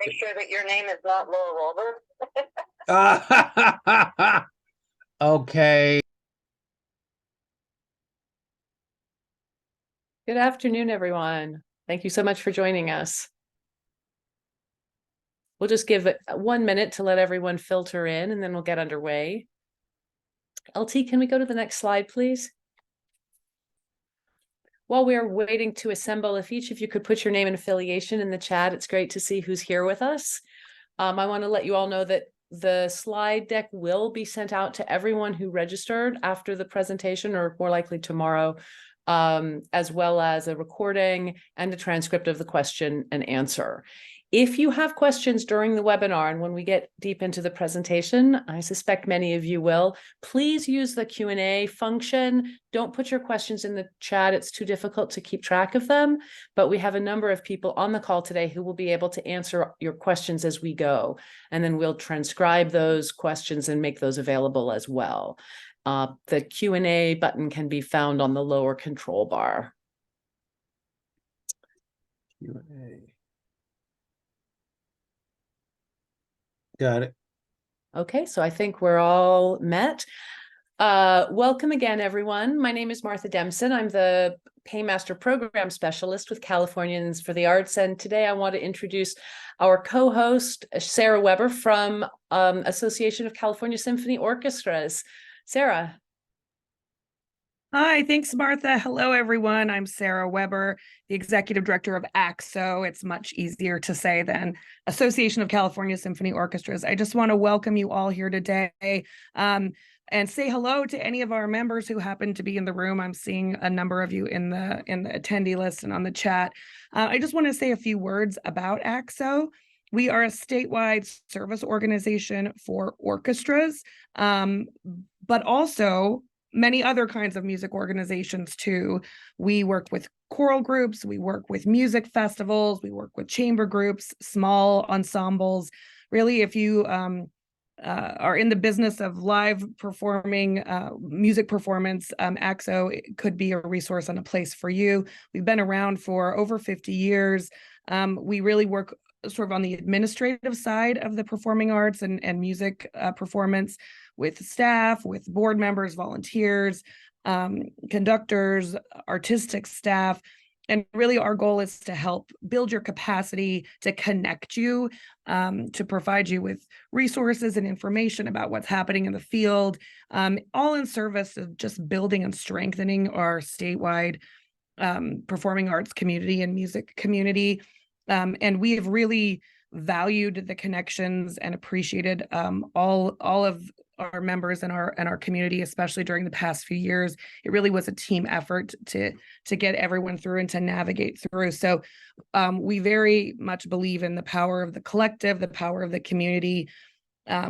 Make sure that your name is not Laura Wilbur. Okay. Good afternoon, everyone. Thank you so much for joining us. We'll just give it 1 minute to let everyone filter in, and then we'll get underway. LT, can we go to the next slide, please? While we are waiting to assemble, if each of you could put your name and affiliation in the chat, it's great to see who's here with us. I want to let you all know that the slide deck will be sent out to everyone who registered after the presentation, or more likely tomorrow, as well as a recording and a transcript of the question and answer. If you have questions during the webinar, and when we get deep into the presentation, I suspect many of you will, please use the Q&A function. Don't put your questions in the chat. It's too difficult to keep track of them, but we have a number of people on the call today who will be able to answer your questions as we go, and then we'll transcribe those questions and make those available as well. The Q&A button can be found on the lower control bar. Q&A. Got it. Okay, so I think we're all met. Welcome again, everyone. My name is Martha Dempson. I'm the Paymaster Program Specialist with Californians for the Arts, and today I want to introduce our co-host, Sarah Weber from Association of California Symphony Orchestras. Sarah. Hi, thanks, Martha. Hello, everyone. I'm Sarah Weber, the Executive Director of ACSO. It's much easier to say than Association of California Symphony Orchestras. I just want to welcome you all here today and say hello to any of our members who happen to be in the room. I'm seeing a number of you in the attendee list and on the chat. I just want to say a few words about ACSO. We are a statewide service organization for orchestras, but also many other kinds of music organizations too. We work with choral groups, we work with music festivals, we work with chamber groups, small ensembles. Really, if you are in the business of live performing music performance, ACSO could be a resource and a place for you. We've been around for over 50 years. We really work sort of on the administrative side of the performing arts and music performance, with staff, with board members, volunteers, conductors, artistic staff. And really our goal is to help build your capacity, to connect you, to provide you with resources and information about what's happening in the field, all in service of just building and strengthening our statewide performing arts community and music community. And we have really valued the connections and appreciated all of our members and our community, especially during the past few years. It really was a team effort to get everyone through and to navigate through. So we very much believe in the power of the collective, the power of the community.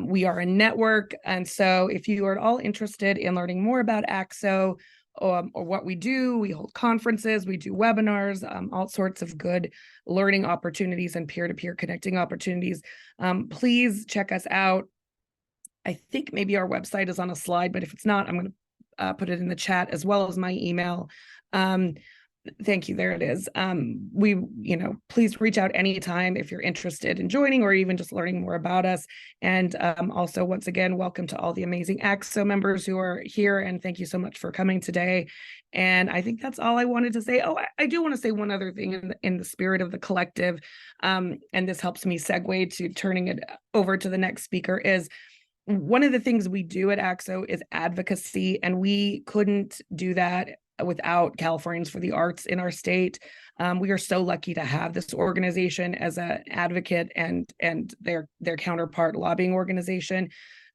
We are a network, and so if you are at all interested in learning more about ACSO, or what we do, we hold conferences, we do webinars, all sorts of good learning opportunities and peer-to-peer connecting opportunities. Please check us out. I think maybe our website is on a slide, but if it's not, I'm going to put it in the chat, as well as my email. Thank you. There it is. Please reach out anytime if you're interested in joining or even just learning more about us. And also, once again, welcome to all the amazing ACSO members who are here. And thank you so much for coming today. And I think that's all I wanted to say. Oh, I do want to say one other thing in the spirit of the collective. And this helps me segue to turning it over to the next speaker. Is one of the things we do at ACSO is advocacy, and we couldn't do that without Californians for the Arts in our state. We are so lucky to have this organization as an advocate and their counterpart lobbying organization.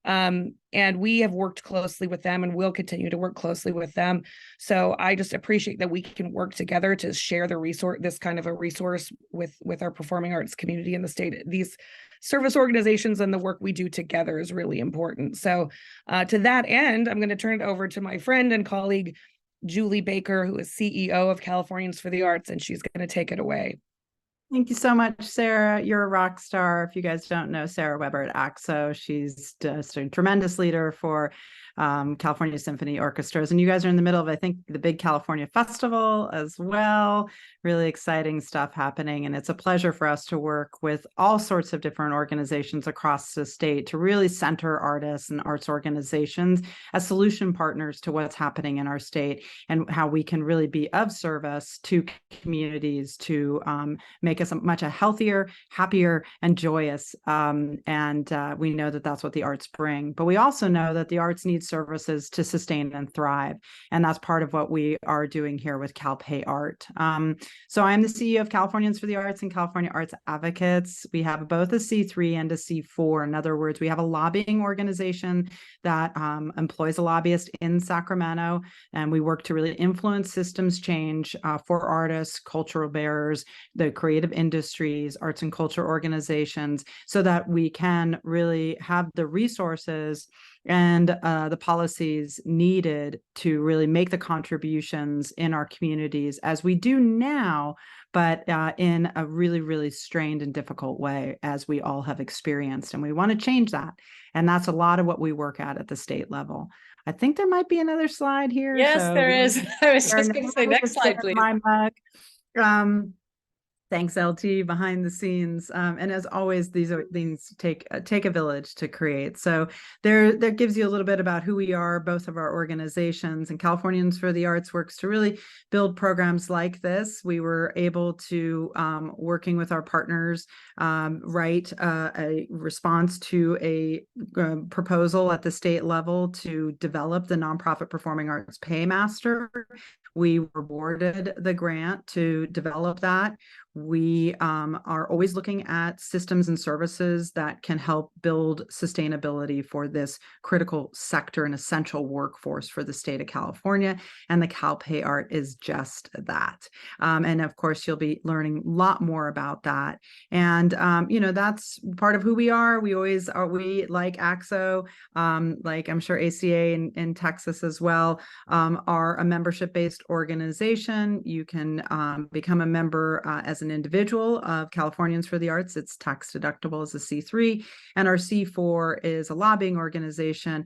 And we have worked closely with them and will continue to work closely with them. So I just appreciate that we can work together to share the resource, this kind of a resource with our performing arts community in the state. These service organizations and the work we do together is really important. So to that end, I'm going to turn it over to my friend and colleague, Julie Baker, who is CEO of Californians for the Arts, and she's going to take it away. Thank you so much, Sarah. You're a rock star. If you guys don't know Sarah Weber at ACSO, she's just a tremendous leader for California Symphony Orchestras. And you guys are in the middle of, I think, the big California Festival as well. Really exciting stuff happening. And it's a pleasure for us to work with all sorts of different organizations across the state to really center artists and arts organizations as solution partners to what's happening in our state and how we can really be of service to communities to make us much a healthier, happier, and joyous. We know that that's what the arts bring. But we also know that the arts need services to sustain and thrive. And that's part of what we are doing here with CalPayArt. So I'm the CEO of Californians for the Arts and California Arts Advocates. We have both a C3 and a C4. In other words, we have a lobbying organization that employs a lobbyist in Sacramento, and we work to really influence systems change for artists, cultural bearers, the creative industries, arts and culture organizations, so that we can really have the resources and the policies needed to really make the contributions in our communities as we do now, but in a really, really strained and difficult way, as we all have experienced. And we want to change that. And that's a lot of what we work at the state level. I think there might be another slide here. Yes, so there is. I was just going to say, next slide, please. My mug. Thanks, LT, behind the scenes. And as always, these take a village to create. So there gives you a little bit about who we are, both of our organizations. And Californians for the Arts works to really build programs like this. We were able to, working with our partners, write a response to a proposal at the state level to develop the Nonprofit Performing Arts Paymaster. We were awarded the grant to develop that. We are always looking at systems and services that can help build sustainability for this critical sector and essential workforce for the state of California. And the CalPayArt is just that. And of course, you'll be learning a lot more about that. And, that's part of who we are. We always are, we like AXO, like I'm sure ACA in Texas as well, are a membership-based organization. You can become a member as an individual of Californians for the Arts. It's tax deductible as a C3, and our C4 is a lobbying organization.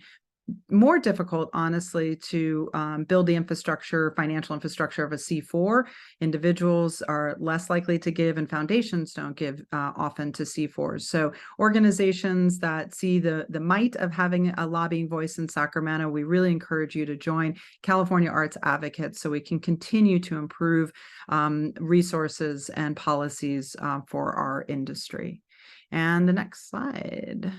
More difficult, honestly, to build the financial infrastructure of a C4. Individuals are less likely to give, and foundations don't give often to C4s. So organizations that see the might of having a lobbying voice in Sacramento, we really encourage you to join California Arts Advocates so we can continue to improve resources and policies for our industry. And the next slide.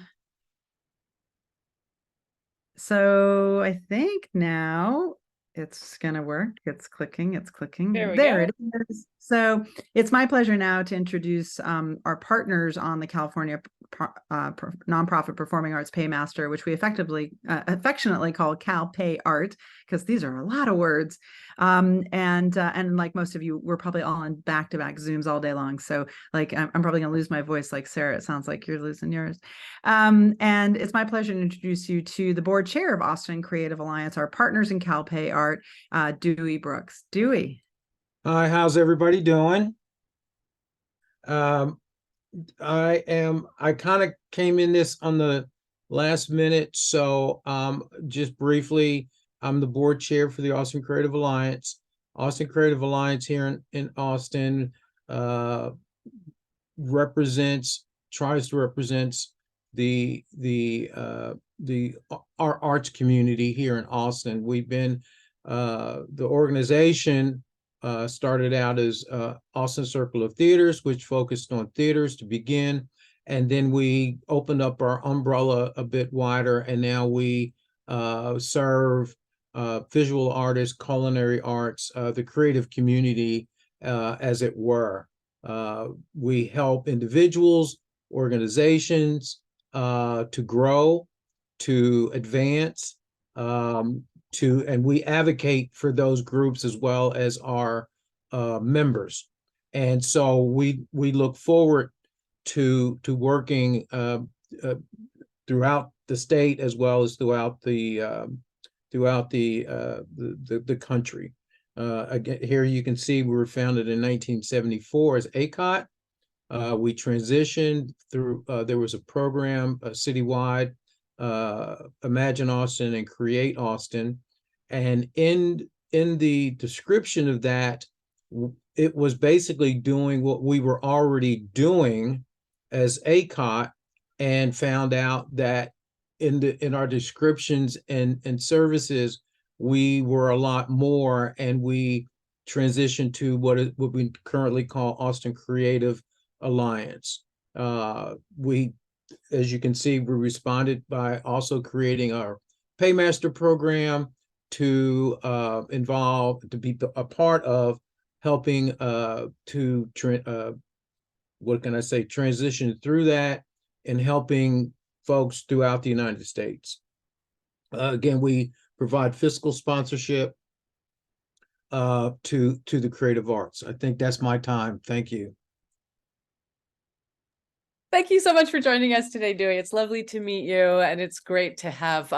So I think now it's going to work. It's clicking. There it is. So it's my pleasure now to introduce our partners on the California Nonprofit Performing Arts Paymaster, which we affectionately call CalPayArt, because these are a lot of words. And like most of you, we're probably all on back-to-back Zooms all day long. So like, I'm probably going to lose my voice like Sarah. It sounds like you're losing yours. And it's my pleasure to introduce you to the board chair of Austin Creative Alliance, our partners in CalPayArt, Dewey Brooks. Dewey. Hi, how's everybody doing? I kind of came in this on the last minute. So just briefly, I'm the board chair for the Austin Creative Alliance. Austin Creative Alliance here in Austin tries to represent our arts community here in Austin. We've been the organization started out as Austin Circle of Theaters, which focused on theaters to begin, and then we opened up our umbrella a bit wider, and now we serve visual artists, culinary arts, the creative community, as it were. We help individuals, organizations to grow, to advance, and we advocate for those groups as well as our members. And so we look forward to working throughout the state as well as throughout the country. Again, here you can see we were founded in 1974 as ACOT. We transitioned through, there was a program citywide Imagine Austin and Create Austin. And in the description of that, it was basically doing what we were already doing as ACOT, and found out that in our descriptions and services, we were a lot more, and we transitioned to what we currently call Austin Creative Alliance. We, as you can see, we responded by also creating our Paymaster program to be a part of helping what can I say, transition through that and helping folks throughout the United States. Again, we provide fiscal sponsorship to the creative arts. I think that's my time. Thank you. Thank you so much for joining us today, Dewey. It's lovely to meet you, and it's great to have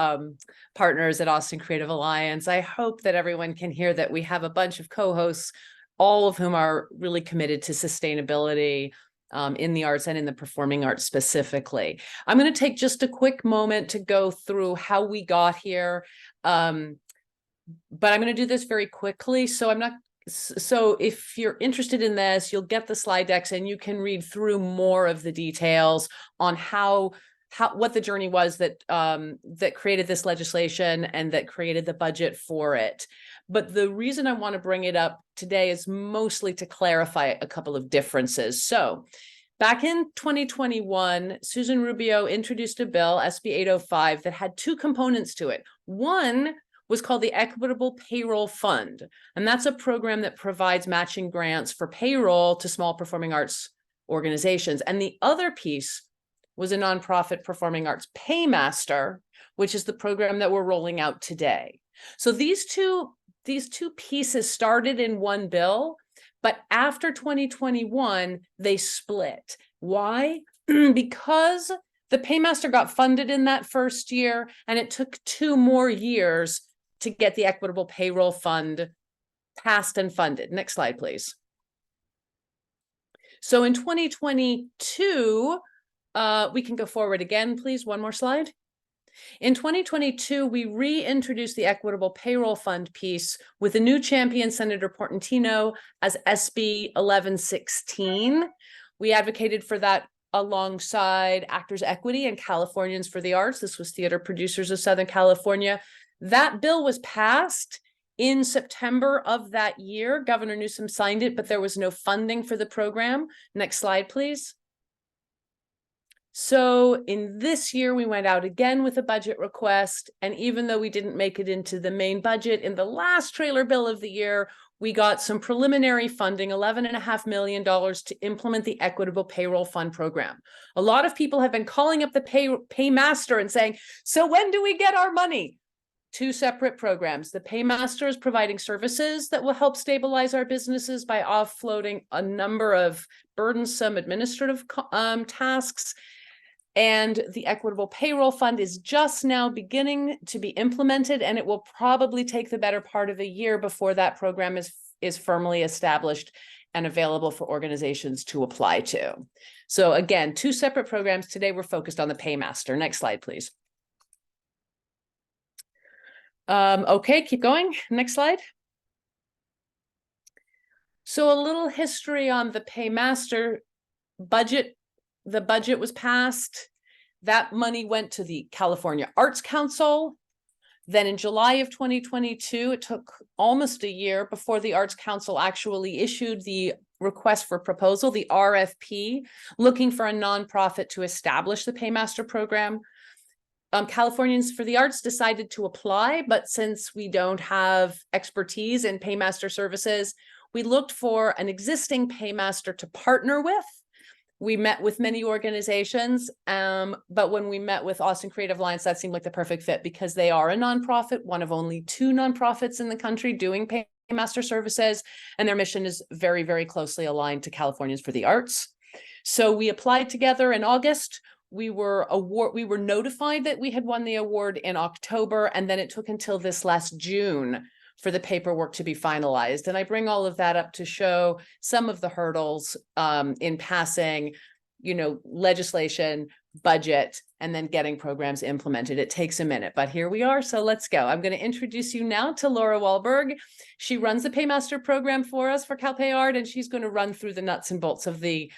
partners at Austin Creative Alliance. I hope that everyone can hear that we have a bunch of co-hosts, all of whom are really committed to sustainability in the arts and in the performing arts specifically. I'm going to take just a quick moment to go through how we got here, but I'm going to do this very quickly. So if you're interested in this, you'll get the slide decks and you can read through more of the details on what the journey was that created this legislation and that created the budget for it. But the reason I want to bring it up today is mostly to clarify a couple of differences. So back in 2021, Susan Rubio introduced a bill, SB 805, that had two components to it. One was called the Equitable Payroll Fund. And that's a program that provides matching grants for payroll to small performing arts organizations. And the other piece was a nonprofit performing arts paymaster, which is the program that we're rolling out today. So these two pieces started in one bill, but after 2021, they split. Why? Because the paymaster got funded in that first year, and it took 2 more years to get the Equitable Payroll Fund passed and funded. Next slide, please. So in 2022, we can go forward again, please. One more slide. In 2022, we reintroduced the Equitable Payroll Fund piece with a new champion, Senator Portantino, as SB 1116. We advocated for that alongside Actors Equity and Californians for the Arts. This was Theater Producers of Southern California. That bill was passed in September of that year. Governor Newsom signed it, but there was no funding for the program. Next slide, please. So in this year, we went out again with a budget request. And even though we didn't make it into the main budget in the last trailer bill of the year, we got some preliminary funding, $11.5 million, to implement the Equitable Payroll Fund program. A lot of people have been calling up the paymaster and saying, so when do we get our money? Two separate programs. The paymaster is providing services that will help stabilize our businesses by offloading a number of burdensome administrative tasks. And the Equitable Payroll Fund is just now beginning to be implemented, and it will probably take the better part of a year before that program is firmly established and available for organizations to apply to. So again, two separate programs. Today, we're focused on the paymaster. Next slide, please. Okay, keep going. Next slide. So a little history on the paymaster budget. The budget was passed. That money went to the California Arts Council. Then in July of 2022, it took almost a year before the Arts Council actually issued the request for proposal, the RFP, looking for a nonprofit to establish the paymaster program. Californians for the Arts decided to apply, but since we don't have expertise in paymaster services, we looked for an existing paymaster to partner with. We met with many organizations, but when we met with Austin Creative Alliance, that seemed like the perfect fit because they are a nonprofit, one of only 2 nonprofits in the country doing paymaster services, and their mission is very, very closely aligned to Californians for the Arts. So we applied together in August. We were notified that we had won the award in October, and then it took until this last June for the paperwork to be finalized. And I bring all of that up to show some of the hurdles in passing, legislation, budget, and then getting programs implemented. It takes a minute, but here we are. So let's go. I'm going to introduce you now to Laura Wahlberg. She runs the Paymaster program for us for CalPayArt, and she's going to run through the nuts and bolts of the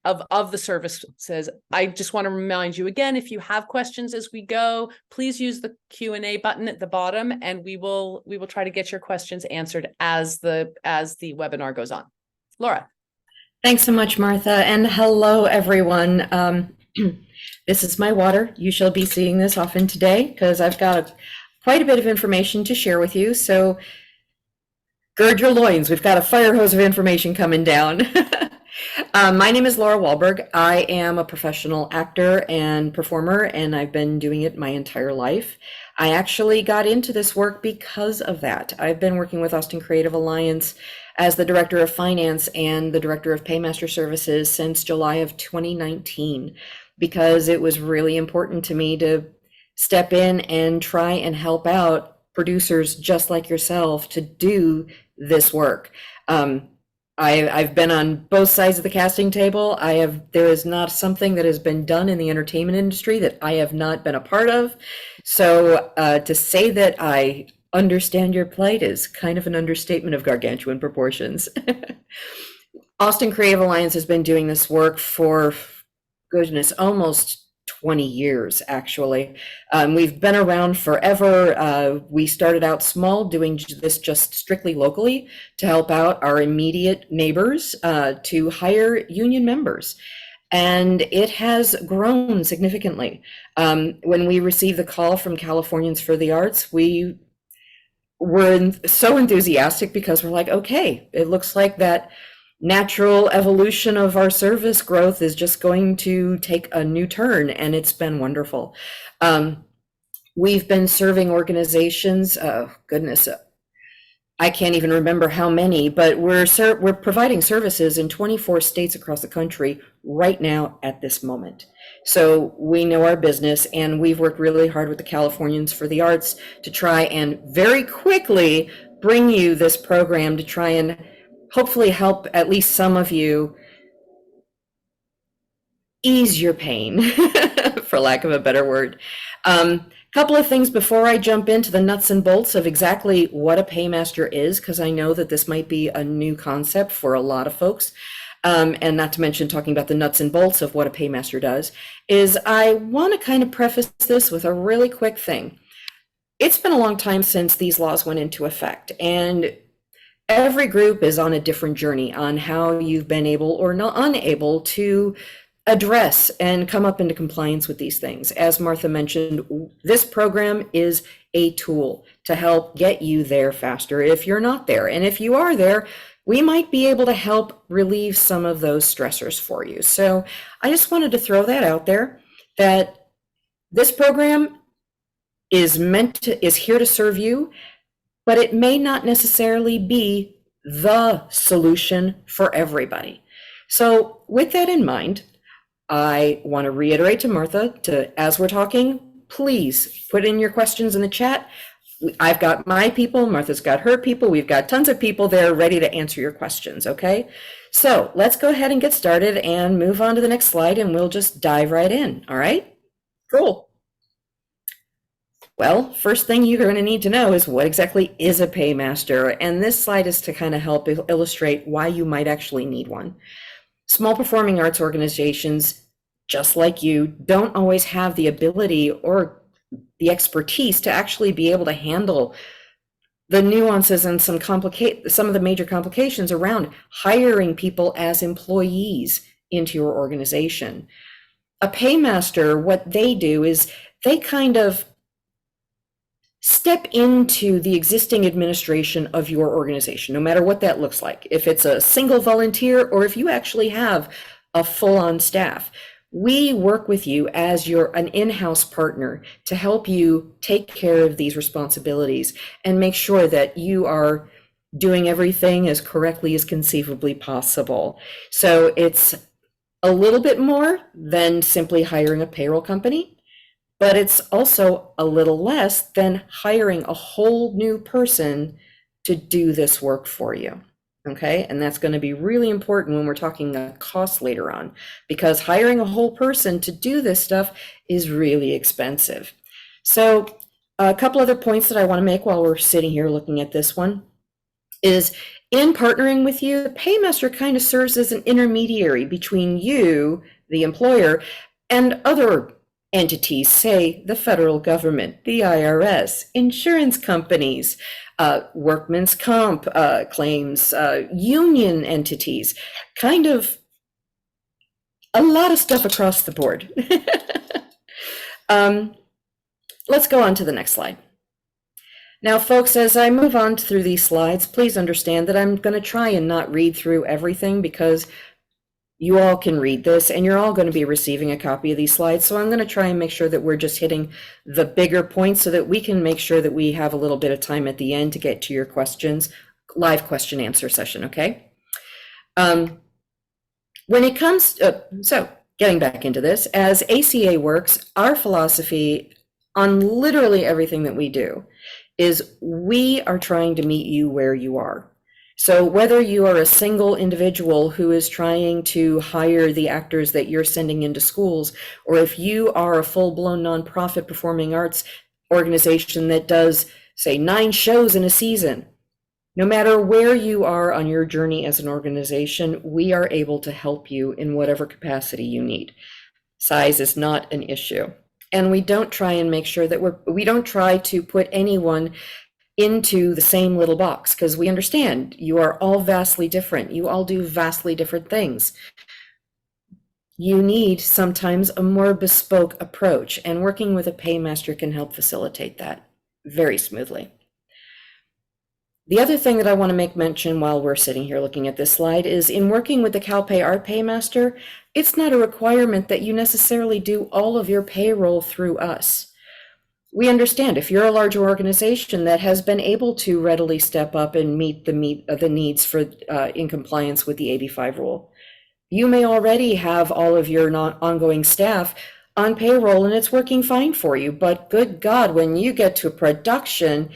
of the services. I just want to remind you again, if you have questions as we go, please use the Q&A button at the bottom, and we will try to get your questions answered as the webinar goes on. Laura. Thanks so much, Martha, and hello, everyone. This is my water. You shall be seeing this often today because I've got quite a bit of information to share with you. So gird your loins. We've got a fire hose of information coming down. My name is Laura Wahlberg. I am a professional actor and performer, and I've been doing it my entire life. I actually got into this work because of that. I've been working with Austin Creative Alliance as the Director of Finance and the Director of Paymaster Services since July of 2019, because it was really important to me to step in and try and help out producers just like yourself to do this work. I've been on both sides of the casting table. There is not something that has been done in the entertainment industry that I have not been a part of. So to say that I understand your plight is kind of an understatement of gargantuan proportions. Austin Creative Alliance has been doing this work for, goodness, almost 20 years, actually. We've been around forever. We started out small, doing this just strictly locally to help out our immediate neighbors to hire union members. And it has grown significantly. When we received the call from Californians for the Arts, we were so enthusiastic because we're like, okay, it looks like that natural evolution of our service growth is just going to take a new turn, and it's been wonderful. We've been serving organizations, goodness, I can't even remember how many, but we're providing services in 24 states across the country right now at this moment. So we know our business, and we've worked really hard with the Californians for the Arts to try and very quickly bring you this program to try and hopefully help at least some of you ease your pain, for lack of a better word. Couple of things before I jump into the nuts and bolts of exactly what a paymaster is, because I know that this might be a new concept for a lot of folks. And not to mention talking about the nuts and bolts of what a paymaster does, is I want to kind of preface this with a really quick thing. It's been a long time since these laws went into effect, and every group is on a different journey on how you've been able or not unable to address and come up into compliance with these things. As Martha mentioned, this program is a tool to help get you there faster if you're not there. And if you are there, we might be able to help relieve some of those stressors for you. So I just wanted to throw that out there, that this program is here to serve you, but it may not necessarily be the solution for everybody. So with that in mind, I want to reiterate to Martha, as we're talking, please put in your questions in the chat. I've got my people, Martha's got her people, we've got tons of people there ready to answer your questions, okay? So let's go ahead and get started and move on to the next slide, and we'll just dive right in, all right? Cool. Well, first thing you're going to need to know is what exactly is a paymaster, and this slide is to kind of help illustrate why you might actually need one. Small performing arts organizations, just like you, don't always have the ability or the expertise to actually be able to handle the nuances and some of the major complications around hiring people as employees into your organization. A paymaster, what they do is they kind of step into the existing administration of your organization, no matter what that looks like. If it's a single volunteer or if you actually have a full-on staff, we work with you as an in-house partner to help you take care of these responsibilities and make sure that you are doing everything as correctly as conceivably possible. So it's a little bit more than simply hiring a payroll company, but it's also a little less than hiring a whole new person to do this work for you. Okay, and that's going to be really important when we're talking cost later on, because hiring a whole person to do this stuff is really expensive. So a couple other points that I want to make while we're sitting here looking at this one is, in partnering with you, the paymaster kind of serves as an intermediary between you, the employer, and other entities, say the federal government, the IRS, insurance companies, workman's comp claims, union entities, kind of a lot of stuff across the board. Let's go on to the next slide. Now, folks, as I move on through these slides, please understand that I'm going to try and not read through everything, because you all can read this and you're all going to be receiving a copy of these slides. So I'm going to try and make sure that we're just hitting the bigger points so that we can make sure that we have a little bit of time at the end to get to your questions, live question answer session, okay? When it comes, so getting back into this, as ACA works, our philosophy on literally everything that we do is we are trying to meet you where you are. So whether you are a single individual who is trying to hire the actors that you're sending into schools, or if you are a full-blown nonprofit performing arts organization that does, say, 9 shows in a season, no matter where you are on your journey as an organization, we are able to help you in whatever capacity you need. Size is not an issue. And we don't try and make sure that we don't try to put anyone into the same little box, because we understand you are all vastly different. You all do vastly different things. You need sometimes a more bespoke approach, and working with a paymaster can help facilitate that very smoothly. The other thing that I want to make mention while we're sitting here looking at this slide is, in working with the CalPayArt paymaster, it's not a requirement that you necessarily do all of your payroll through us. We understand if you're a larger organization that has been able to readily step up and meet the needs for in compliance with the 85 rule, you may already have all of your ongoing staff on payroll and it's working fine for you. But good God, when you get to production,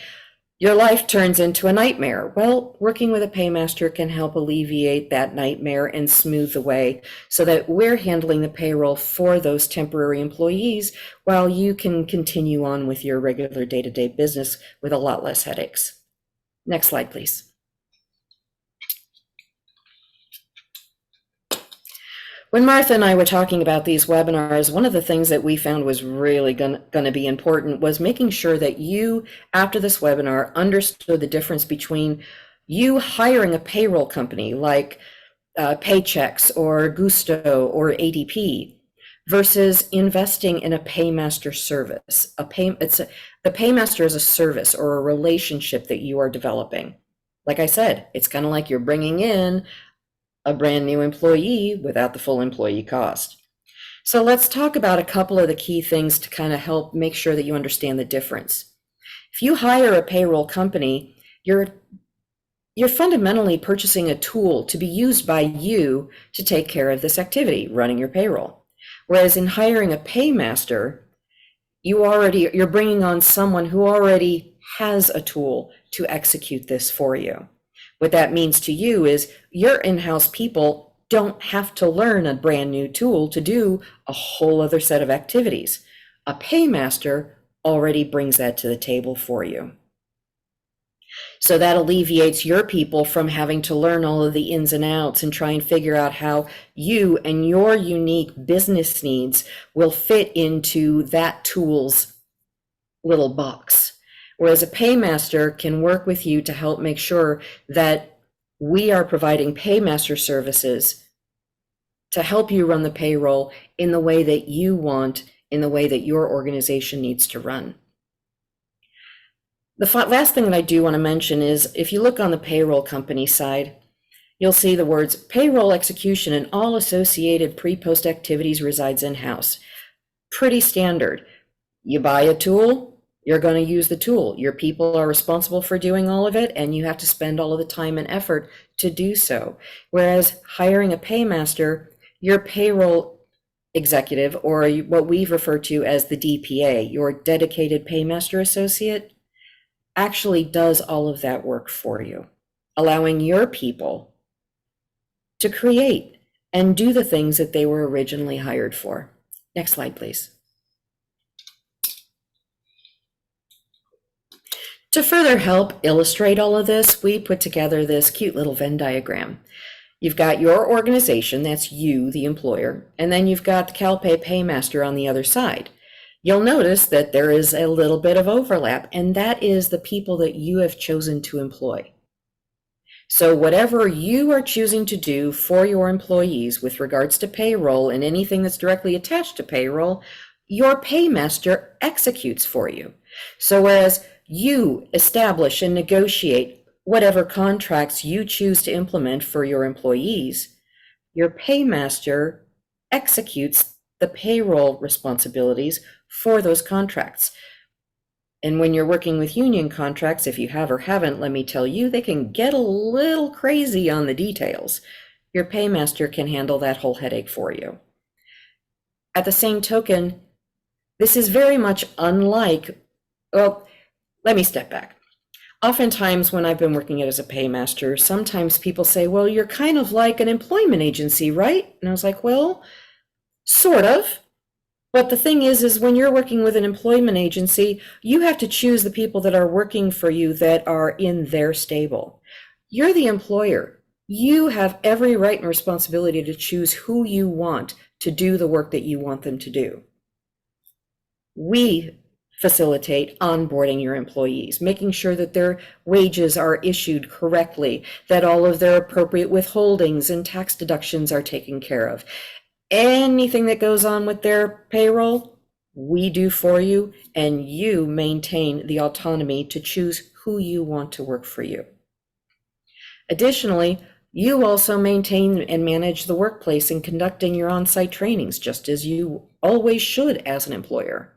your life turns into a nightmare. Well, working with a paymaster can help alleviate that nightmare and smooth the way so that we're handling the payroll for those temporary employees while you can continue on with your regular day-to-day business with a lot less headaches. Next slide, please. When Martha and I were talking about these webinars, one of the things that we found was really going to be important was making sure that you, after this webinar, understood the difference between you hiring a payroll company like Paychex or Gusto or ADP versus investing in a paymaster service. The paymaster is a service or a relationship that you are developing. Like I said, it's kind of like you're bringing in a brand new employee without the full employee cost. So let's talk about a couple of the key things to kind of help make sure that you understand the difference. If you hire a payroll company, you're fundamentally purchasing a tool to be used by you to take care of this activity, running your payroll. Whereas in hiring a paymaster, you're bringing on someone who already has a tool to execute this for you. What that means to you is your in-house people don't have to learn a brand new tool to do a whole other set of activities. A paymaster already brings that to the table for you. So that alleviates your people from having to learn all of the ins and outs and try and figure out how you and your unique business needs will fit into that tool's little box. Whereas a paymaster can work with you to help make sure that we are providing paymaster services to help you run the payroll in the way that you want, in the way that your organization needs to run. The last thing that I do want to mention is, if you look on the payroll company side, you'll see the words payroll execution and all associated pre-post activities resides in-house. Pretty standard. You buy a tool, you're going to use the tool. Your people are responsible for doing all of it, and you have to spend all of the time and effort to do so. Whereas hiring a paymaster, your payroll executive, or what we've referred to as the DPA, your dedicated paymaster associate, actually does all of that work for you. allowing your people to create and do the things that they were originally hired for. Next slide, please. To further help illustrate all of this, we put together this cute little Venn diagram. You've got your organization, that's you, the employer, and then you've got the CalPay paymaster on the other side. You'll notice that there is a little bit of overlap, and that is the people that you have chosen to employ. So whatever you are choosing to do for your employees with regards to payroll and anything that's directly attached to payroll, your paymaster executes for you. So whereas you establish and negotiate whatever contracts you choose to implement for your employees, your paymaster executes the payroll responsibilities for those contracts. And when you're working with union contracts, if you have or haven't, let me tell you, they can get a little crazy on the details. Your paymaster can handle that whole headache for you. At the same token, this is very much unlike, well, let me step back. Oftentimes when I've been working as a paymaster, sometimes people say, well, you're kind of like an employment agency, right? And I was like, well, sort of. But the thing is when you're working with an employment agency, you have to choose the people that are working for you that are in their stable. You're the employer. You have every right and responsibility to choose who you want to do the work that you want them to do. We facilitate onboarding your employees, making sure that their wages are issued correctly, that all of their appropriate withholdings and tax deductions are taken care of. Anything that goes on with their payroll, we do for you, and you maintain the autonomy to choose who you want to work for you. Additionally, you also maintain and manage the workplace in conducting your on-site trainings, just as you always should as an employer.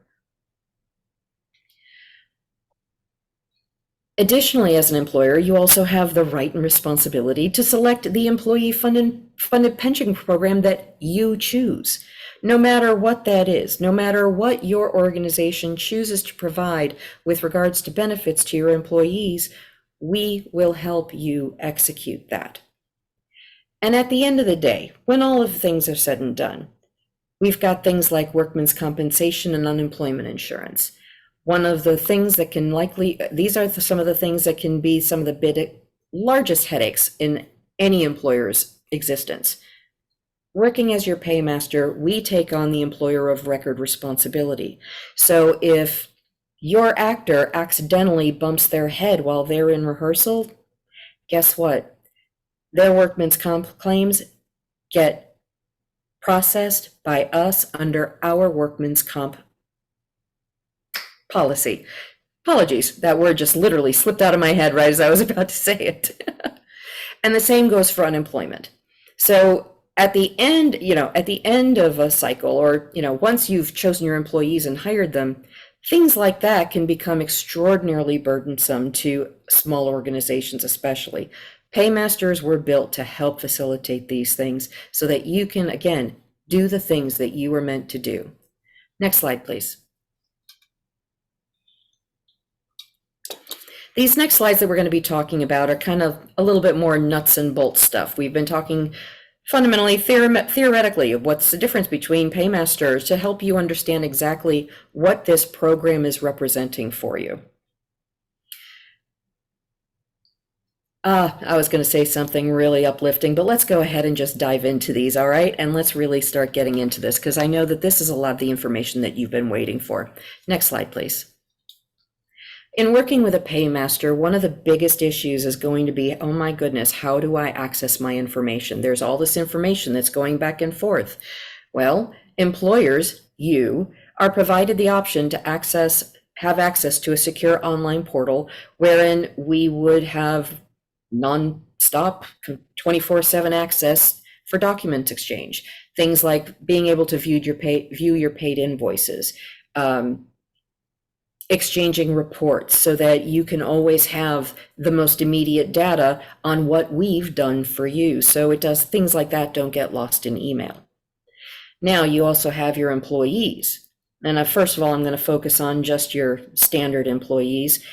Additionally, as an employer, you also have the right and responsibility to select the employee-funded pension program that you choose. No matter what that is, no matter what your organization chooses to provide with regards to benefits to your employees, we will help you execute that. And at the end of the day, when all of the things are said and done, we've got things like workman's compensation and unemployment insurance. One of the things that can these are some of the things that can be some of the largest headaches in any employer's existence. Working as your paymaster, we take on the employer of record responsibility. So if your actor accidentally bumps their head while they're in rehearsal, guess what? Their workman's comp claims get processed by us under our workman's comp policy. Apologies, that word just literally slipped out of my head right as I was about to say it. And the same goes for unemployment. So at the end, at the end of a cycle, or, once you've chosen your employees and hired them, things like that can become extraordinarily burdensome to small organizations, especially. Paymasters were built to help facilitate these things so that you can, again, do the things that you were meant to do. Next slide, please. These next slides that we're going to be talking about are kind of a little bit more nuts and bolts stuff. We've been talking fundamentally, theoretically, of what's the difference between paymasters to help you understand exactly what this program is representing for you. I was going to say something really uplifting, but let's go ahead and just dive into these, all right? And let's really start getting into this, because I know that this is a lot of the information that you've been waiting for. Next slide, please. In working with a paymaster, one of the biggest issues is going to be, oh my goodness, how do I access my information? There's all this information that's going back and forth. Well, employers, you, are provided the option to have access to a secure online portal wherein we would have non-stop 24/7 access for document exchange. Things like being able to view your paid invoices, exchanging reports so that you can always have the most immediate data on what we've done for you. So it does things like that don't get lost in email. Now you also have your employees. And first of all, I'm going to focus on just your standard employees.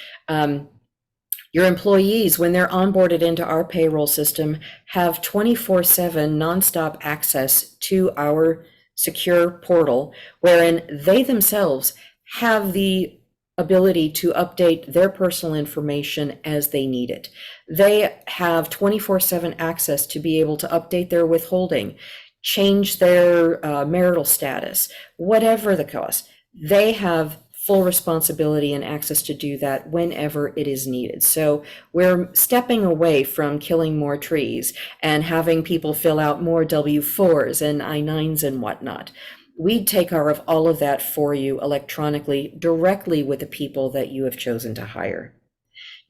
Your employees, when they're onboarded into our payroll system, have 24/7 nonstop access to our secure portal, wherein they themselves have the ability to update their personal information as they need it. They have 24/7 access to be able to update their withholding, change their marital status, whatever the cause. They have full responsibility and access to do that whenever it is needed. So we're stepping away from killing more trees and having people fill out more W-4s and I-9s and whatnot. We take care of all of that for you electronically, directly with the people that you have chosen to hire.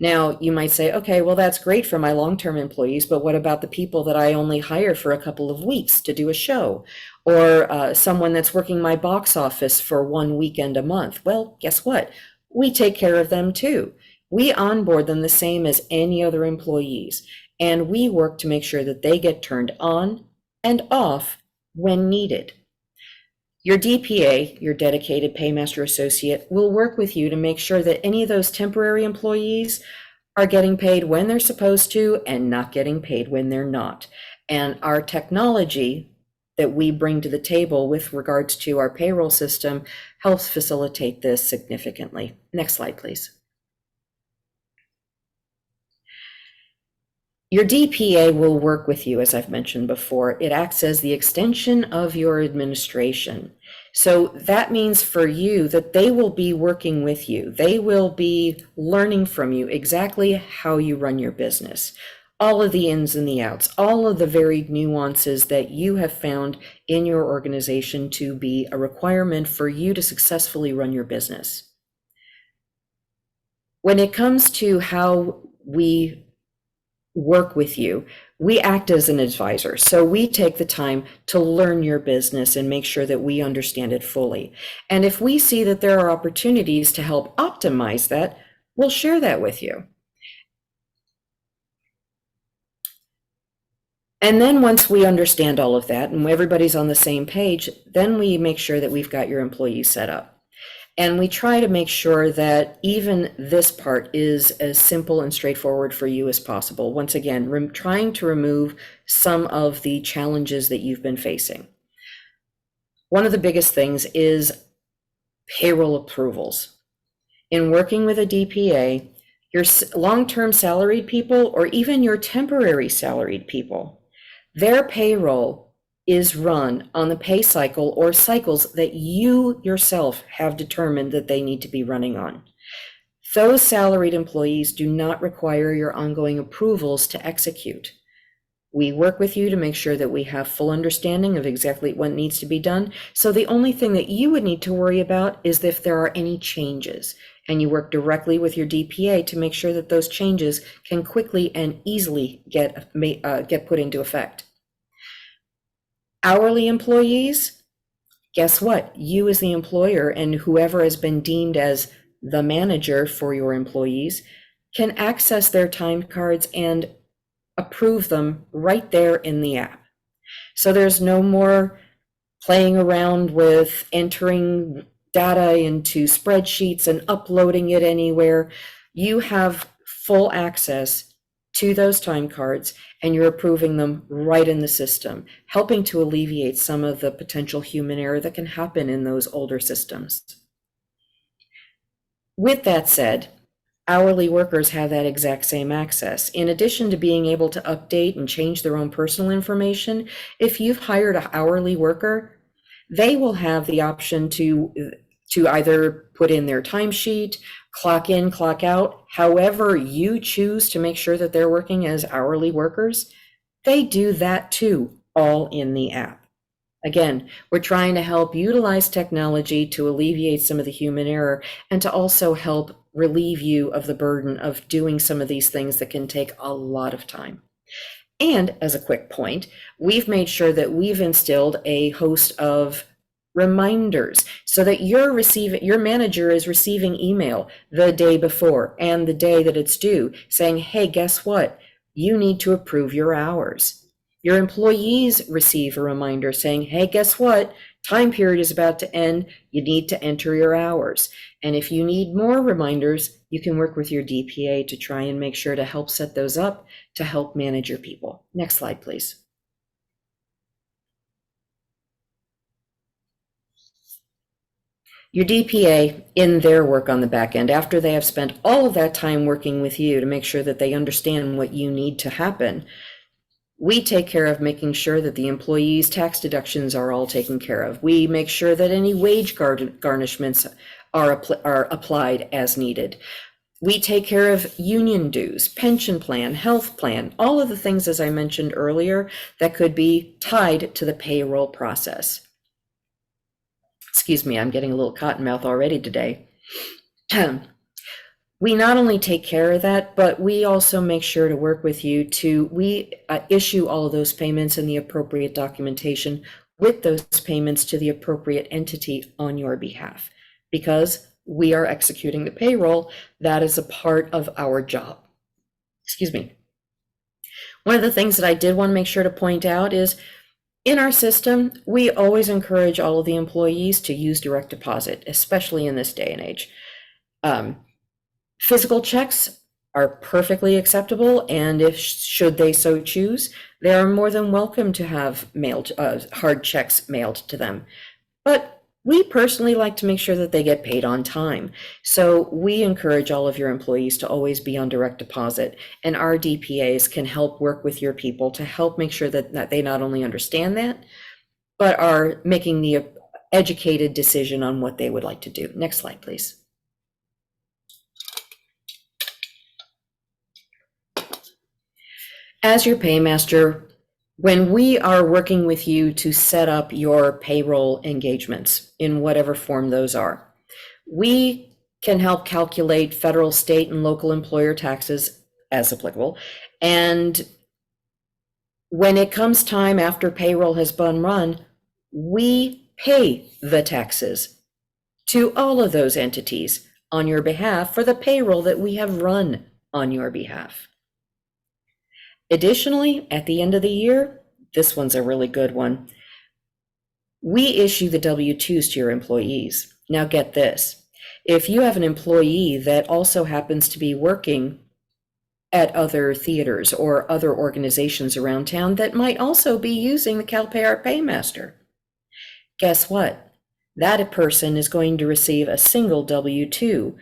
Now, you might say, okay, well, that's great for my long-term employees, but what about the people that I only hire for a couple of weeks to do a show? Or someone that's working my box office for one weekend a month? Well, guess what? We take care of them too. We onboard them the same as any other employees, and we work to make sure that they get turned on and off when needed. Your DPA, your dedicated paymaster associate, will work with you to make sure that any of those temporary employees are getting paid when they're supposed to and not getting paid when they're not. And our technology that we bring to the table with regards to our payroll system helps facilitate this significantly. Next slide, please. Your DPA will work with you, as I've mentioned before. It acts as the extension of your administration. So that means for you that they will be working with you. They will be learning from you exactly how you run your business, all of the ins and the outs, all of the varied nuances that you have found in your organization to be a requirement for you to successfully run your business. When it comes to how we work with you, we act as an advisor. So we take the time to learn your business and make sure that we understand it fully. And if we see that there are opportunities to help optimize that, we'll share that with you. And then once we understand all of that and everybody's on the same page, then we make sure that we've got your employees set up. And we try to make sure that even this part is as simple and straightforward for you as possible. Once again, trying to remove some of the challenges that you've been facing. One of the biggest things is payroll approvals. In working with a DPA, your long-term salaried people or even your temporary salaried people, their payroll is run on the pay cycle or cycles that you yourself have determined that they need to be running on. Those salaried employees do not require your ongoing approvals to execute. We work with you to make sure that we have full understanding of exactly what needs to be done. So the only thing that you would need to worry about is if there are any changes, and you work directly with your DPA to make sure that those changes can quickly and easily get put into effect. Hourly employees, guess what? You as the employer and whoever has been deemed as the manager for your employees can access their time cards and approve them right there in the app. So there's no more playing around with entering data into spreadsheets and uploading it anywhere. You have full access to those time cards and you're approving them right in the system, helping to alleviate some of the potential human error that can happen in those older systems. With that said, hourly workers have that exact same access. In addition to being able to update and change their own personal information, if you've hired an hourly worker, they will have the option to either put in their timesheet, clock in, clock out, however you choose to make sure that they're working as hourly workers, they do that too, all in the app. Again, we're trying to help utilize technology to alleviate some of the human error and to also help relieve you of the burden of doing some of these things that can take a lot of time. And as a quick point, we've made sure that we've instilled a host of reminders so that your manager is receiving email the day before and the day that it's due saying, hey, guess what? You need to approve your hours. Your employees receive a reminder saying, hey, guess what? time period is about to end, you need to enter your hours. And if you need more reminders, you can work with your DPA to try and make sure to help set those up to help manage your people. Next slide, please. Your DPA, in their work on the back end, after they have spent all of that time working with you to make sure that they understand what you need to happen, we take care of making sure that the employees' tax deductions are all taken care of. We make sure that any wage garnishments are applied as needed. We take care of union dues, pension plan, health plan, all of the things, as I mentioned earlier, that could be tied to the payroll process. Excuse me, I'm getting a little cotton mouth already today. We not only take care of that, but we also make sure to work with you to, issue all of those payments and the appropriate documentation with those payments to the appropriate entity on your behalf. Because we are executing the payroll, that is a part of our job. Excuse me. One of the things that I did want to make sure to point out is, in our system, we always encourage all of the employees to use direct deposit, especially in this day and age. Physical checks are perfectly acceptable, and if should they so choose, they are more than welcome to have mailed hard checks mailed to them. But we personally like to make sure that they get paid on time. So we encourage all of your employees to always be on direct deposit, and our DPAs can help work with your people to help make sure that they not only understand that, but are making the educated decision on what they would like to do. Next slide, please. As your paymaster, when we are working with you to set up your payroll engagements in whatever form those are, we can help calculate federal, state, and local employer taxes as applicable. And when it comes time after payroll has been run, we pay the taxes to all of those entities on your behalf for the payroll that we have run on your behalf. Additionally, at the end of the year, this one's a really good one. We issue the W-2s to your employees. Now get this. If you have an employee that also happens to be working at other theaters or other organizations around town that might also be using the CalPayArt Paymaster, guess what? That person is going to receive a single W-2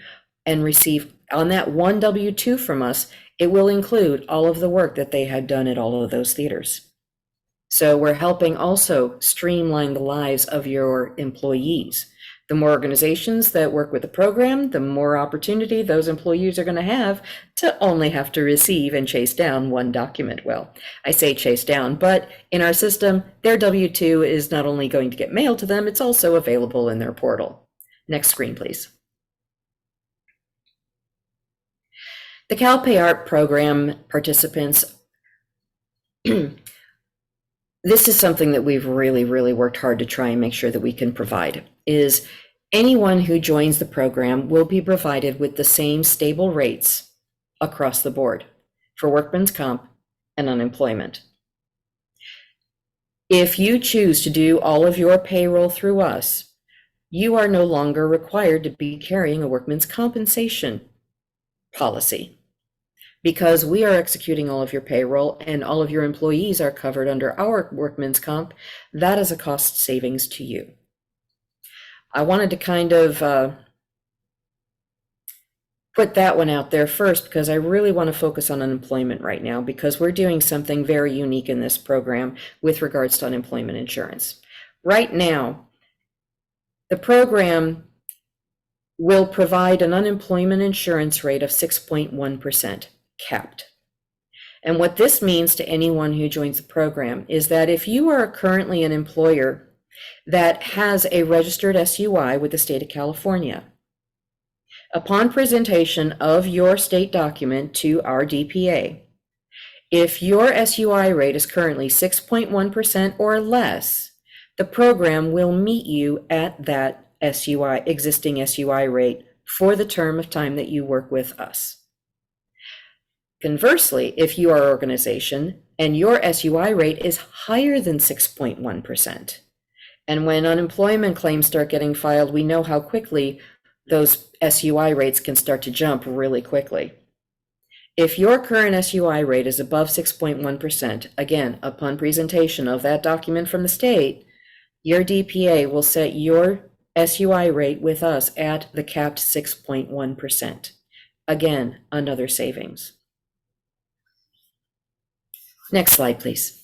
and receive on that one W-2 from us. It will include all of the work that they had done at all of those theaters. So we're helping also streamline the lives of your employees. The more organizations that work with the program, the more opportunity those employees are going to have to only have to receive and chase down one document. Well, I say chase down, but in our system, their W-2 is not only going to get mailed to them, it's also available in their portal. Next screen, please. The CalPayArt program participants, this is something that we've really worked hard to try and make sure that we can provide, is anyone who joins the program will be provided with the same stable rates across the board for workman's comp and unemployment. If you choose to do all of your payroll through us, you are no longer required to be carrying a workman's compensation policy, because we are executing all of your payroll and all of your employees are covered under our workman's comp. That is a cost savings to you. I wanted to kind of put that one out there first, because I really want to focus on unemployment right now, because we're doing something very unique in this program with regards to unemployment insurance. Right now, the program will provide an unemployment insurance rate of 6.1%, capped. And what this means to anyone who joins the program is that if you are currently an employer that has a registered SUI with the state of California, upon presentation of your state document to our DPA, if your SUI rate is currently 6.1% or less, the program will meet you at that existing SUI rate for the term of time that you work with us. Conversely, if you are an organization and your SUI rate is higher than 6.1%, And when unemployment claims start getting filed, we know how quickly those SUI rates can start to jump really quickly. If your current SUI rate is above 6.1%, again, upon presentation of that document from the state, your DPA will set your SUI rate with us at the capped 6.1%. Again, another savings. Next slide, please.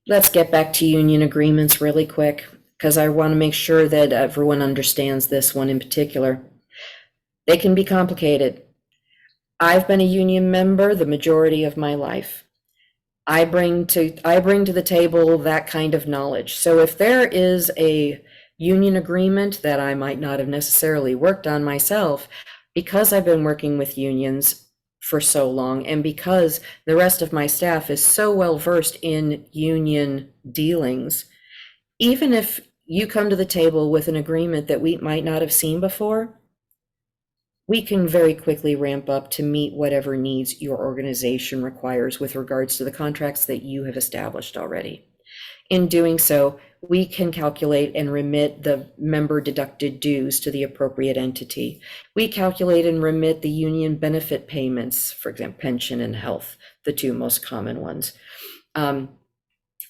Let's get back to union agreements really quick, because I want to make sure that everyone understands this one in particular. They can be complicated. I've been a union member the majority of my life. I bring to the table that kind of knowledge. So if there is a union agreement that I might not have necessarily worked on myself, because I've been working with unions for so long, and because the rest of my staff is so well versed in union dealings, even if you come to the table with an agreement that we might not have seen before, we can very quickly ramp up to meet whatever needs your organization requires with regards to the contracts that you have established already. In doing so, we can calculate and remit the member deducted dues to the appropriate entity. We calculate and remit the union benefit payments, for example, pension and health, the two most common ones.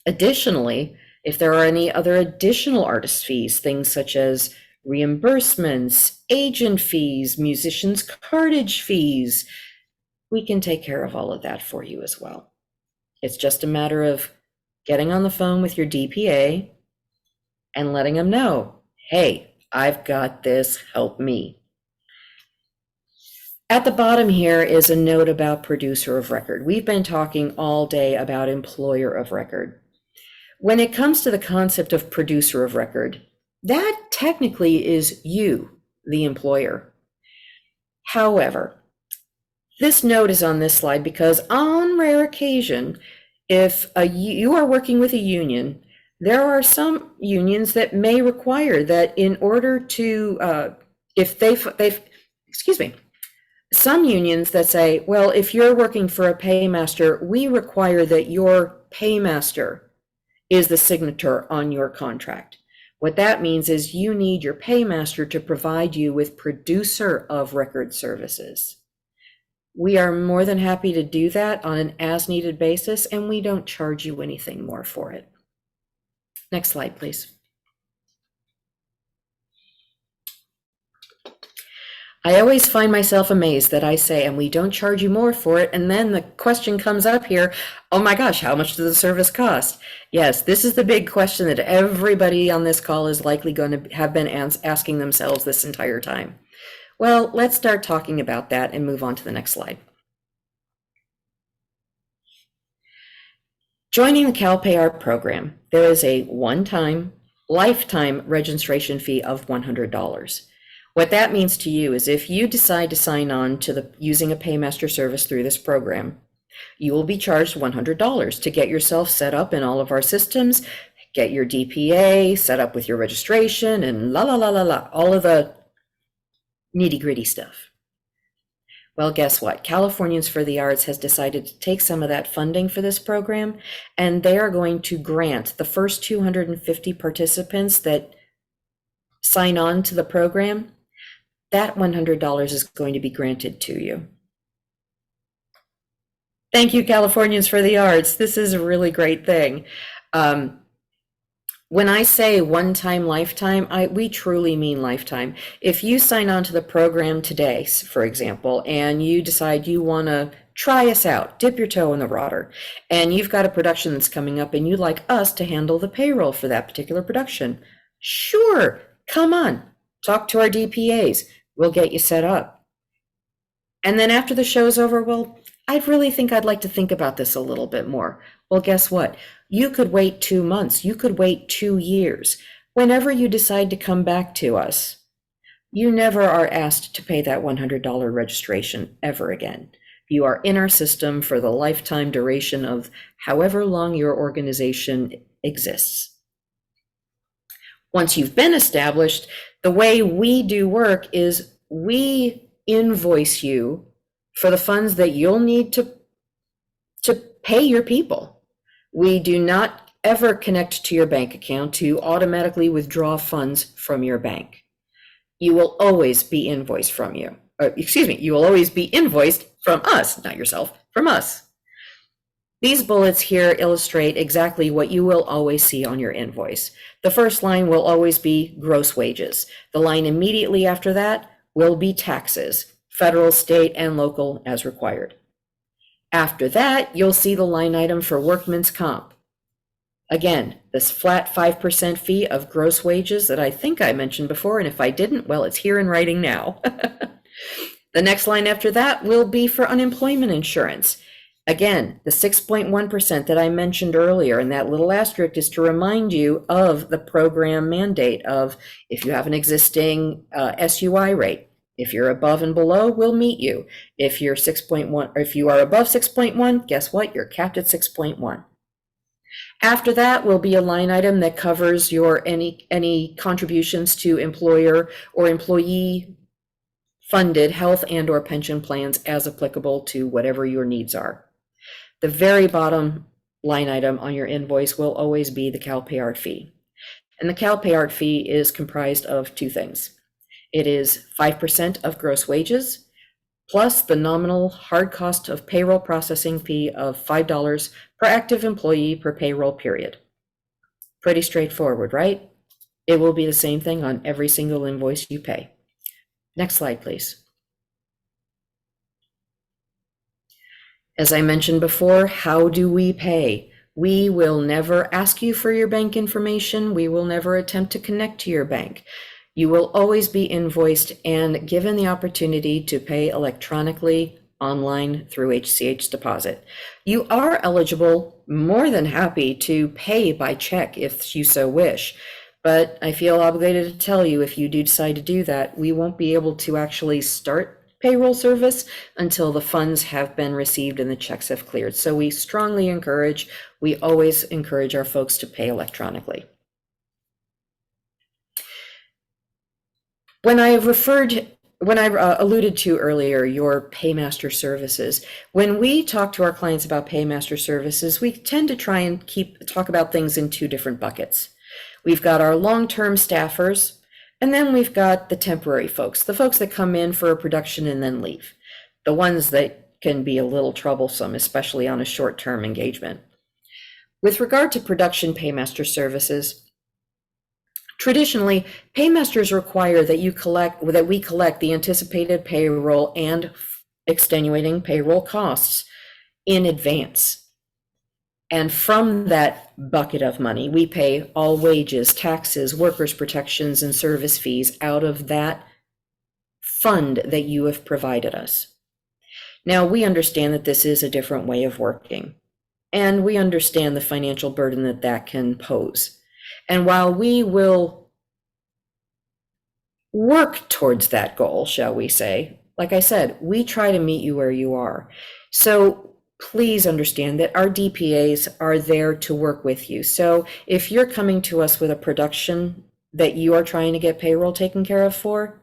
Additionally, if there are any other additional artist fees, things such as reimbursements, agent fees, musicians' cartage fees, we can take care of all of that for you as well. It's just a matter of getting on the phone with your DPA and letting them know, hey, I've got this, help me. At the bottom here is a note about producer of record. We've been talking all day about employer of record. When it comes to the concept of producer of record, that technically is you, the employer. However, this note is on this slide because on rare occasion, if you are working with a union, there are some unions that may require that in order to, some unions that say, well, if you're working for a paymaster, we require that your paymaster is the signature on your contract. What that means is you need your paymaster to provide you with producer of record services. We are more than happy to do that on an as-needed basis, and we don't charge you anything more for it. Next slide, please. I always find myself amazed that I say, and we don't charge you more for it, and then the question comes up here, oh my gosh, how much does the service cost? Yes, this is the big question that everybody on this call is likely going to have been asking themselves this entire time. Well, let's start talking about that and move on to the next slide. Joining the CalPayArt program, there is a one-time, lifetime registration fee of $100. What that means to you is if you decide to sign on to using a paymaster service through this program, you will be charged $100 to get yourself set up in all of our systems, get your DPA set up with your registration, and all of the nitty-gritty stuff. Well, guess what? Californians for the Arts has decided to take some of that funding for this program, and they are going to grant the first 250 participants that sign on to the program, that $100 is going to be granted to you. Thank you, Californians for the Arts. This is a really great thing. When I say one-time, lifetime, we truly mean lifetime. If you sign on to the program today, for example, and you decide you want to try us out, dip your toe in the water, and you've got a production that's coming up and you'd like us to handle the payroll for that particular production, sure, come on, talk to our DPAs. We'll get you set up. And then after the show's over, well, I really think I'd like to think about this a little bit more. Well, guess what? You could wait 2 months. You could wait 2 years. Whenever you decide to come back to us, you never are asked to pay that $100 registration ever again. You are in our system for the lifetime duration of however long your organization exists. Once you've been established, the way we do work is we invoice you for the funds that you'll need to pay your people. We do not ever connect to your bank account to automatically withdraw funds from your bank. You will always be invoiced from you. You will always be invoiced from us, not yourself, from us. These bullets here illustrate exactly what you will always see on your invoice. The first line will always be gross wages. The line immediately after that will be taxes, federal, state, and local as required. After that, you'll see the line item for workman's comp. Again, this flat 5% fee of gross wages that I think I mentioned before, and if I didn't, well, it's here in writing now. The next line after that will be for unemployment insurance. Again, the 6.1% that I mentioned earlier, and that little asterisk is to remind you of the program mandate of if you have an existing SUI rate. If you're above and below, we'll meet you. If you're 6.1, or if you are above 6.1, guess what? You're capped at 6.1. After that will be a line item that covers your any contributions to employer or employee funded health and or pension plans as applicable to whatever your needs are. The very bottom line item on your invoice will always be the CALPAYART fee. And the CALPAYART fee is comprised of two things. It is 5% of gross wages plus the nominal hard cost of payroll processing fee of $5 per active employee per payroll period. Pretty straightforward, right? It will be the same thing on every single invoice you pay. Next slide, please. As I mentioned before, how do we pay? We will never ask you for your bank information. We will never attempt to connect to your bank. You will always be invoiced and given the opportunity to pay electronically online through HCH deposit. You are eligible, more than happy, to pay by check if you so wish. But I feel obligated to tell you, if you do decide to do that, we won't be able to actually start payroll service until the funds have been received and the checks have cleared. So we strongly encourage, we always encourage our folks to pay electronically. When I alluded to earlier your paymaster services, when we talk to our clients about paymaster services, we tend to try and talk about things in two different buckets. We've got our long-term staffers, and then we've got the temporary folks, the folks that come in for a production and then leave, the ones that can be a little troublesome, especially on a short-term engagement. With regard to production paymaster services, traditionally, paymasters require that we collect the anticipated payroll and extenuating payroll costs in advance. And from that bucket of money, we pay all wages, taxes, workers' protections, and service fees out of that fund that you have provided us. Now, we understand that this is a different way of working, and we understand the financial burden that that can pose. And while we will work towards that goal, shall we say, like I said, we try to meet you where you are. So please understand that our DPAs are there to work with you. So if you're coming to us with a production that you are trying to get payroll taken care of for,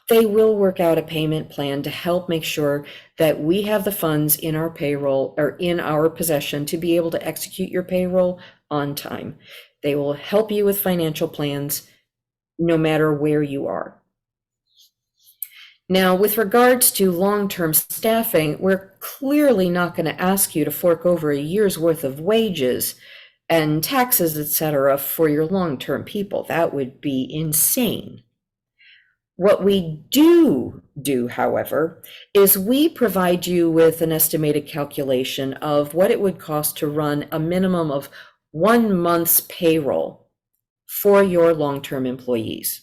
they will work out a payment plan to help make sure that we have the funds in our payroll or in our possession to be able to execute your payroll on time. They will help you with financial plans no matter where you are. Now, with regards to long-term staffing, we're clearly not going to ask you to fork over a year's worth of wages and taxes, etc., for your long-term people. That would be insane. What we do, however, is we provide you with an estimated calculation of what it would cost to run a minimum of 1 month's payroll for your long-term employees.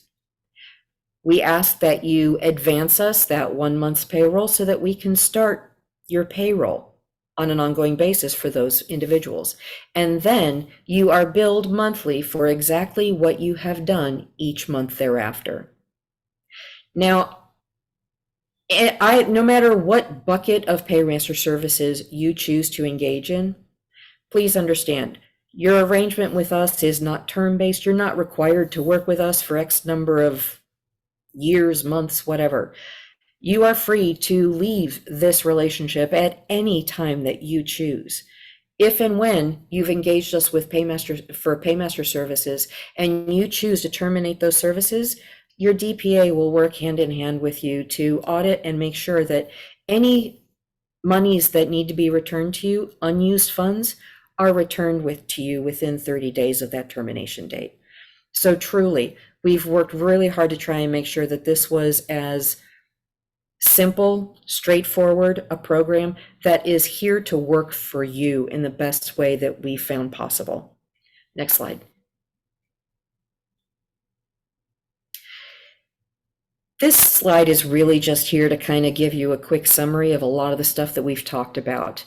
We ask that you advance us that 1 month's payroll so that we can start your payroll on an ongoing basis for those individuals. And then you are billed monthly for exactly what you have done each month thereafter. Now, no matter what bucket of paymaster services you choose to engage in, please understand, your arrangement with us is not term-based. You're not required to work with us for X number of years, months, whatever. You are free to leave this relationship at any time that you choose. If and when you've engaged us with paymaster services and you choose to terminate those services, your DPA will work hand in hand with you to audit and make sure that any monies that need to be returned to you, unused funds, are returned to you within 30 days of that termination date. So truly, we've worked really hard to try and make sure that this was as simple, straightforward a program that is here to work for you in the best way that we found possible. Next slide. This slide is really just here to kind of give you a quick summary of a lot of the stuff that we've talked about.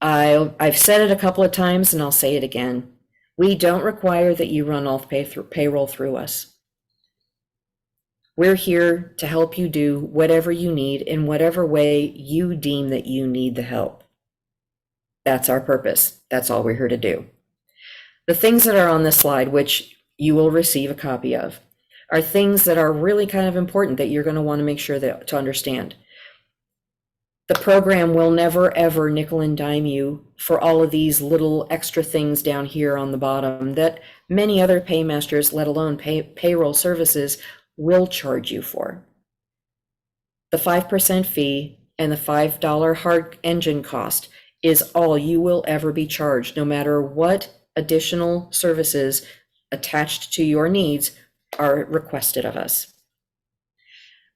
I've said it a couple of times and I'll say it again. We don't require that you run all payroll through us. We're here to help you do whatever you need in whatever way you deem that you need the help. That's our purpose. That's all we're here to do. The things that are on this slide, which you will receive a copy of, are things that are really kind of important that you're going to want to make sure to understand. The program will never, ever nickel and dime you for all of these little extra things down here on the bottom that many other paymasters, let alone payroll services, will charge you for. The 5% fee and the $5 hard engine cost is all you will ever be charged, no matter what additional services attached to your needs are requested of us.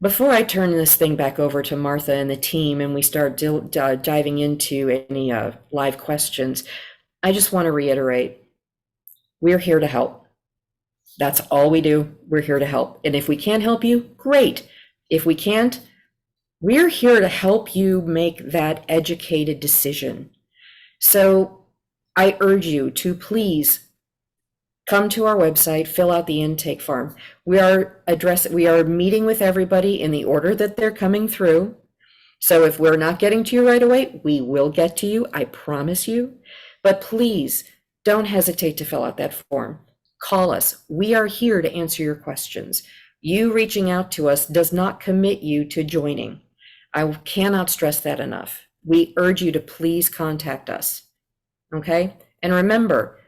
Before I turn this thing back over to Martha and the team and we start diving into any live questions, I just want to reiterate, we're here to help. That's all we do. We're here to help. And if we can't help you, great. If we can't, we're here to help you make that educated decision. So I urge you to please come to our website, fill out the intake form. We are meeting with everybody in the order that they're coming through. So if we're not getting to you right away, we will get to you, I promise you. But please don't hesitate to fill out that form. Call us. We are here to answer your questions. You reaching out to us does not commit you to joining. I cannot stress that enough. We urge you to please contact us. Okay? And remember,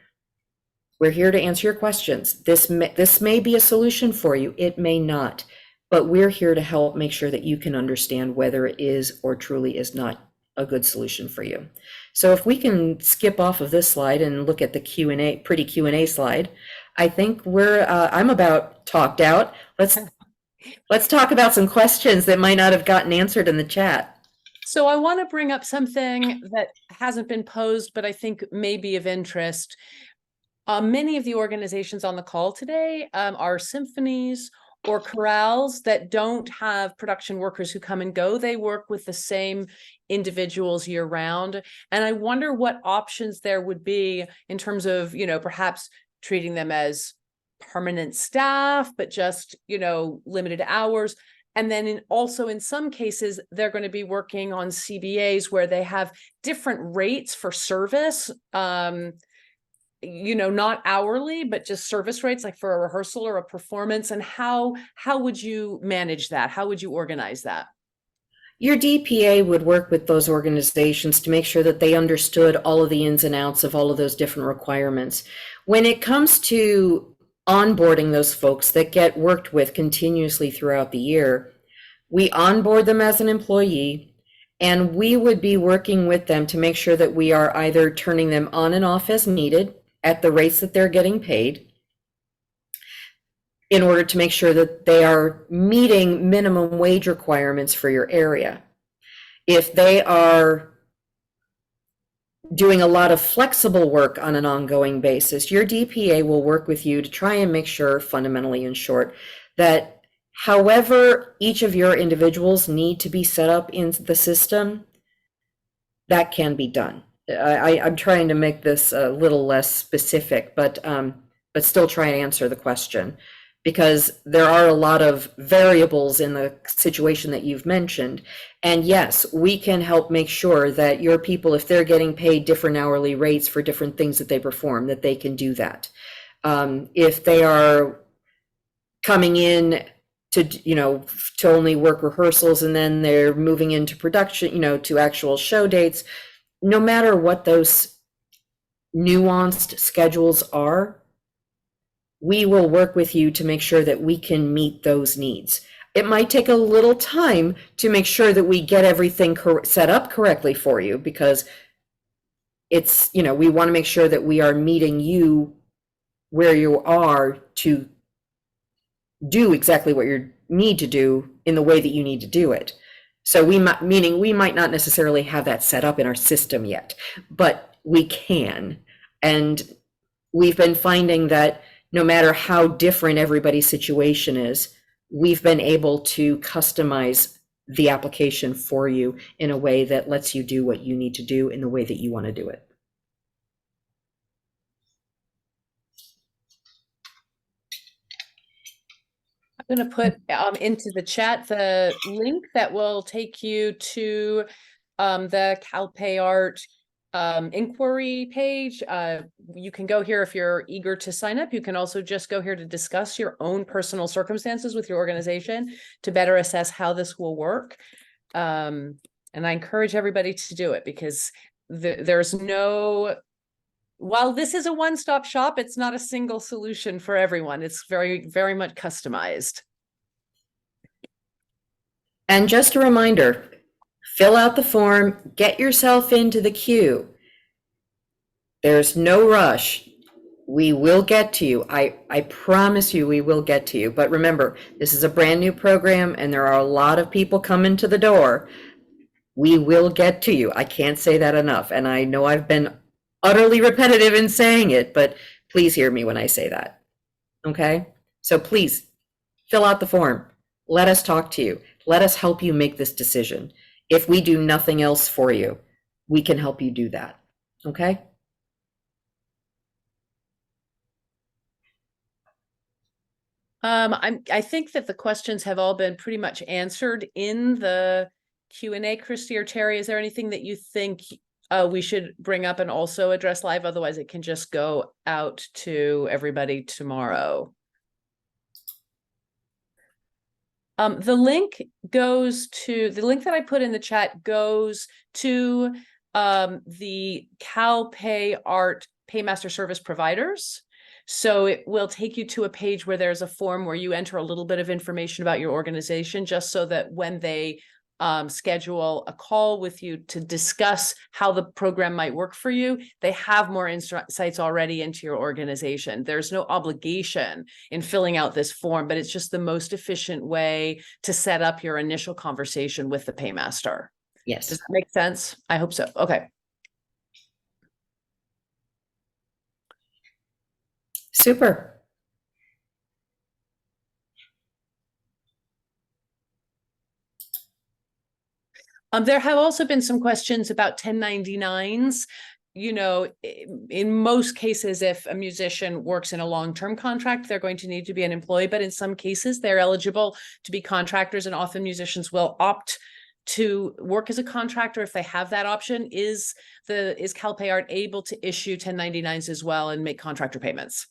we're here to answer your questions. This may be a solution for you. It may not, but we're here to help make sure that you can understand whether it is or truly is not a good solution for you. So if we can skip off of this slide and look at the Q&A, pretty Q&A slide, I think I'm about talked out. Let's talk about some questions that might not have gotten answered in the chat. So I want to bring up something that hasn't been posed, but I think may be of interest. Many of the organizations on the call today are symphonies or chorales that don't have production workers who come and go. They work with the same individuals year round. And I wonder what options there would be in terms of, perhaps treating them as permanent staff, but just, limited hours. And then also in some cases, they're going to be working on CBAs where they have different rates for service, not hourly, but just service rates, like for a rehearsal or a performance. And how would you manage that? How would you organize that? Your DPA would work with those organizations to make sure that they understood all of the ins and outs of all of those different requirements. When it comes to onboarding those folks that get worked with continuously throughout the year, we onboard them as an employee, and we would be working with them to make sure that we are either turning them on and off as needed at the rates that they're getting paid, in order to make sure that they are meeting minimum wage requirements for your area. If they are doing a lot of flexible work on an ongoing basis, your DPA will work with you to try and make sure, fundamentally in short, that however each of your individuals need to be set up in the system, that can be done. I'm trying to make this a little less specific, but still try and answer the question, because there are a lot of variables in the situation that you've mentioned. And yes, we can help make sure that your people, if they're getting paid different hourly rates for different things that they perform, that they can do that. If they are coming in to only work rehearsals and then they're moving into production, to actual show dates, no matter what those nuanced schedules are, we will work with you to make sure that we can meet those needs. It might take a little time to make sure that we get everything set up correctly for you, because it's, you know, we want to make sure that we are meeting you where you are to do exactly what you need to do in the way that you need to do it. So meaning we might not necessarily have that set up in our system yet, but we can. And we've been finding that no matter how different everybody's situation is, we've been able to customize the application for you in a way that lets you do what you need to do in the way that you want to do it. I'm going to put into the chat the link that will take you to the CalPayArt inquiry page. You can go here if you're eager to sign up. You can also just go here to discuss your own personal circumstances with your organization to better assess how this will work. And I encourage everybody to do it, because there's no, while this is a one-stop shop, it's not a single solution for everyone. It's very, very much customized. And just a reminder, fill out the form, get yourself into the queue. There's no rush. We will get to you. I promise you we will get to you. But remember, this is a brand new program and there are a lot of people coming to the door. We will get to you. I can't say that enough. And I know I've been utterly repetitive in saying it, but please hear me when I say that. Okay? So please fill out the form. Let us talk to you. Let us help you make this decision. If we do nothing else for you, we can help you do that. Okay? I think that the questions have all been pretty much answered in the Q&A. Christy or Terry, is there anything that you think we should bring up and also address live? Otherwise, it can just go out to everybody tomorrow. The link that I put in the chat goes to the CalPayArt Paymaster Service Providers. So it will take you to a page where there's a form where you enter a little bit of information about your organization, just so that when they schedule a call with you to discuss how the program might work for you, they have more insights already into your organization. There's no obligation in filling out this form, but it's just the most efficient way to set up your initial conversation with the paymaster. Yes. Does that make sense? I hope so. Okay. Super. There have also been some questions about 1099s. You know, in most cases, if a musician works in a long-term contract, they're going to need to be an employee, but in some cases, they're eligible to be contractors, and often musicians will opt to work as a contractor if they have that option. Is CalPayArt able to issue 1099s as well and make contractor payments?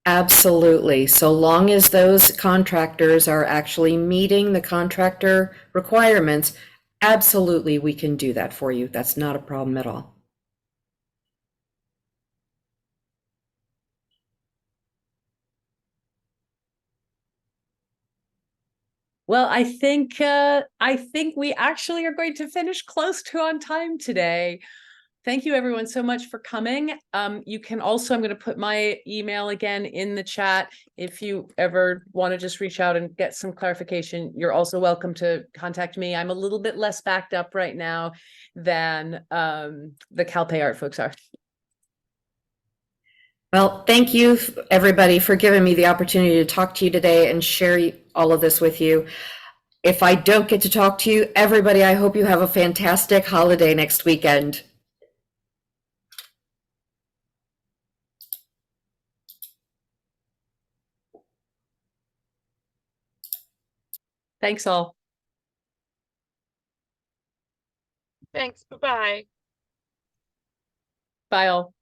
Absolutely. So long as those contractors are actually meeting the contractor requirements, absolutely we can do that for you. That's not a problem at all. Well, I think we actually are going to finish close to on time today. Thank you everyone so much for coming. You can also, I'm going to put my email again in the chat. If you ever want to just reach out and get some clarification, you're also welcome to contact me. I'm a little bit less backed up right now than the CalPayArt folks are. Well, thank you everybody for giving me the opportunity to talk to you today and share all of this with you. If I don't get to talk to you, everybody, I hope you have a fantastic holiday next weekend. Thanks all. Thanks. Bye-bye. Bye all.